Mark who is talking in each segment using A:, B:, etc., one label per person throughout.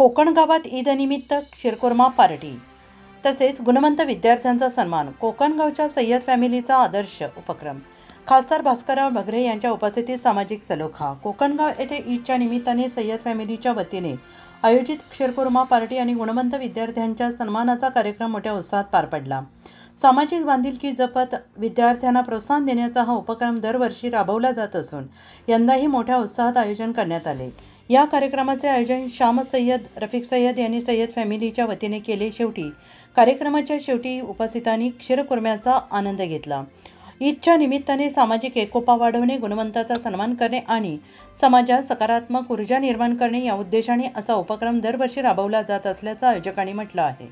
A: कोकण गावात ईदनिमित्त शिरकुर्मा पार्टी तसेच गुणवंत विद्यार्थ्यांचा सन्मान. कोकणगावच्या सय्यद फॅमिलीचा आदर्श उपक्रम. खासदार भास्करराव भगरे यांच्या उपस्थितीत सामाजिक सलोखा. कोकणगाव येथे ईदच्या निमित्ताने सय्यद फॅमिलीच्या वतीने आयोजित शिरकुर्मा पार्टी आणि गुणवंत विद्यार्थ्यांच्या सन्मानाचा कार्यक्रम मोठ्या उत्साहात पार पडला. सामाजिक बांधिलकी जपत विद्यार्थ्यांना प्रोत्साहन देण्याचा हा उपक्रम दरवर्षी राबवला जात असून यंदाही मोठ्या उत्साहात आयोजन करण्यात आले. या कार्यक्रमाचे आयोजन शाम सय्यद रफिक सय्यद यांनी सय्यद फॅमिलीच्या वतीने केले. कार्यक्रमाच्या शेवटी उपस्थितांनी क्षीरकुर्म्याचा आनंद घेतला. ईदच्या निमित्ताने सामाजिक एकोपा वाढवणे, गुणवंताचा सन्मान करणे आणि समाजात सकारात्मक ऊर्जा निर्माण करणे या उद्देशाने असा उपक्रम दरवर्षी राबवला जात असल्याचं आयोजकांनी म्हटलं आहे.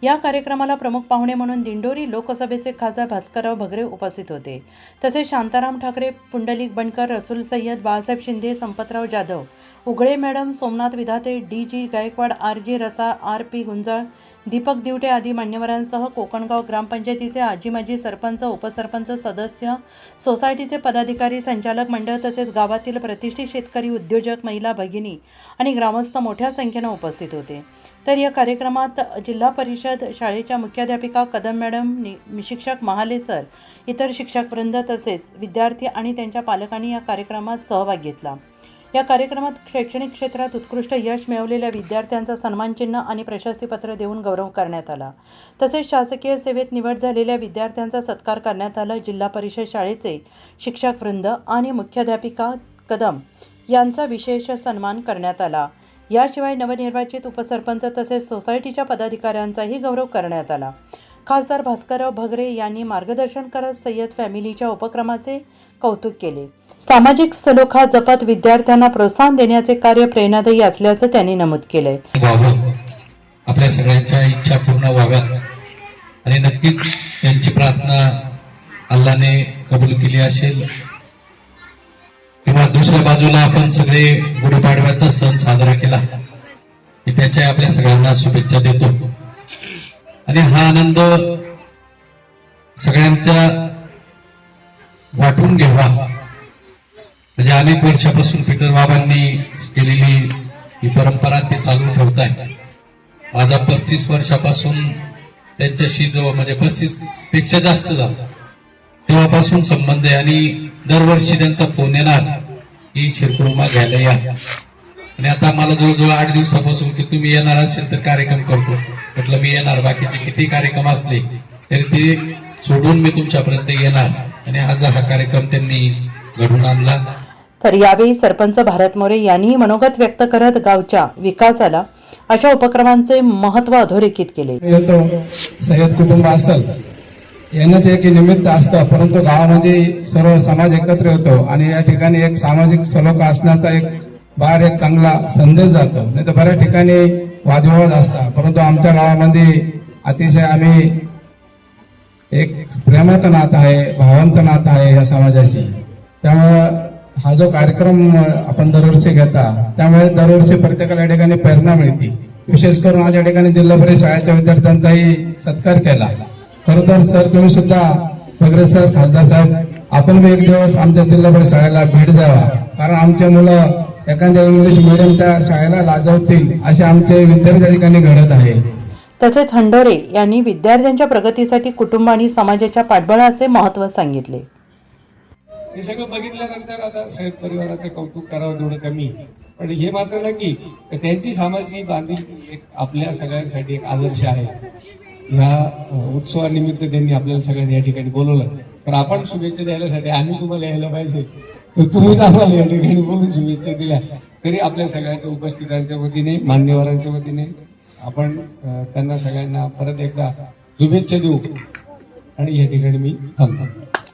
A: या कार्यक्रमाला प्रमुख पाहुणे म्हणून दिंडोरी लोकसभेचे खासदार भास्करराव भगरे उपस्थित होते. तसेच शांताराम ठाकरे, पुंडलिक बनकर, रसूल सय्यद, बाळासाहेब शिंदे, संपतराव जाधव, उघळे मॅडम, सोमनाथ विधाते, डी.जी. गायकवाड, आर.जी. रसाळ, आर.पी. गुंजाळ, दीपक दिवटे आदी मान्यवरांसह कोकणगाव ग्रामपंचायतीचे आजी-माजी सरपंच, उपसरपंच, सदस्य, सोसायटीचे पदाधिकारी, संचालक मंडळ तसेच गावातील प्रतिष्ठित शेतकरी, उद्योजक, महिला भगिनी आणि ग्रामस्थ मोठ्या संख्येने उपस्थित होते. तर या कार्यक्रमात जिल्हा परिषद शाळेच्या मुख्याध्यापिका कदम मॅडम, शिक्षक महाले सर, इतर शिक्षकवृंद तसेच विद्यार्थी आणि त्यांच्या पालकांनी या कार्यक्रमात सहभाग घेतला. या कार्यक्रमात शैक्षणिक क्षेत्रात उत्कृष्ट यश मिळवलेल्या विद्यार्थ्यांचा सन्मानचिन्ह आणि प्रशस्तीपत्र देऊन गौरव करण्यात आला. तसेच शासकीय सेवेत निवड झालेल्या विद्यार्थ्यांचा सत्कार करण्यात आला. जिल्हा परिषद शाळेचे शिक्षकवृंद आणि मुख्याध्यापिका कदम यांचा विशेष सन्मान करण्यात आला. याशिवाय नवनिर्वाचित उपसरपंच तसेच सोसायटीच्या पदाधिकाऱ्यांचाही गौरव करण्यात आला. खासदार भास्करराव भगरे यांनी मार्गदर्शन करत सय्यद फॅमिलीच्या उपक्रमाचे कौतुक केले. सामाजिक सलोखा जपत विद्यार्थ्यांना प्रोत्साहन देण्याचे कार्य प्रेरणादायी असल्याचं त्यांनी नमूद केलंय.
B: आपल्या सगळ्यांच्या इच्छा पूर्ण व्हाव्यात आणि नक्कीच यांची प्रार्थना अल्लाने कबूल केली असेल. किंवा दुसऱ्या बाजूला आपण सगळे गुढीपाडव्याचा सण साजरा केला, त्याच्या आपल्या सगळ्यांना शुभेच्छा देतो आणि हा आनंद सगळ्यांच्या वाटून घ्यावा. म्हणजे अनेक वर्षापासून पीटर बाबांनी केलेली ही परंपरा ते चालू ठेवत आहे. माझा 35 वर्षापासून त्यांच्याशी जो म्हणजे 35 पेक्षा जास्त झाला तेव्हापासून संबंध आहे आणि दरवर्षी त्यांचा फोन येणार की शिरकुर्मा घ्यायला या. आणि आता मला जवळजवळ 8 दिवसापासून की तुम्ही येणार असेल तर कार्यक्रम करतो म्हटलं. मी येणार, बाकीचे किती कार्यक्रम असले तरी ते सोडून मी तुमच्यापर्यंत येणार आणि आज हा कार्यक्रम त्यांनी घडून आणला.
A: तर यावेळी सरपंच भारत मोरे यांनी मनोगत व्यक्त करत गावच्या विकासाला अशा उपक्रमांचे महत्त्व अधोरेखित केले.
C: सय्यद कुटुंब असेल येण्याचे एक निमित्त असतं, परंतु गावामध्ये सर्व समाज एकत्र येतो आणि या ठिकाणी एक सामाजिक सलोखा असण्याचा एक बाहेर एक चांगला संदेश जातो. नाही तर बऱ्याच ठिकाणी वादविवाद असतात, परंतु आमच्या गावामध्ये अतिशय आम्ही एक प्रेमाचं नातं आहे, भावांचं नातं आहे या समाजाशी. त्यामुळे हा जो कार्यक्रम आपण दरवर्षी घेता त्यामुळे दरवर्षी प्रत्येकाला या ठिकाणी प्रेरणा मिळते. विशेष करून आज या ठिकाणी जिल्हा परिषद शाळेच्या विद्यार्थ्यांचाही सत्कार केला. खरं तर सर तुम्ही सुद्धा भगरे सर, खासदार साहेब आपण एक दिवस आमच्या जिल्हा परिषद शाळेला भेट द्यावा, कारण आमचे मुलं एखाद्या इंग्लिश मिडियमच्या शाळेला लाजवतील असे आमचे विद्यार्थी या ठिकाणी घडत आहे.
A: तसेच हंडोरे यांनी विद्यार्थ्यांच्या प्रगतीसाठी कुटुंब आणि समाजाच्या पाठबळाचे महत्त्व सांगितले.
D: हे सगळं बघितल्यानंतर आता सय्यद परिवाराचं कौतुक करावं थोडं कमी, पण हे मात्र नक्की त्यांची सामाजिक बांधिलकी एक आपल्या सगळ्यांसाठी एक आदर्श आहे. ह्या उत्सवानिमित्त त्यांनी आपल्याला सगळ्यांनी या ठिकाणी बोलवलं, तर आपण शुभेच्छा द्यायसाठी आम्ही तुम्हाला यायला पाहिजे, तर तुम्हीच आम्हाला या ठिकाणी बोलून शुभेच्छा दिल्या. तरी आपल्या सगळ्यांच्या उपस्थितांच्या वतीने, मान्यवरांच्या वतीने आपण त्यांना सगळ्यांना परत एकदा शुभेच्छा देऊ आणि या ठिकाणी मी थांबतो.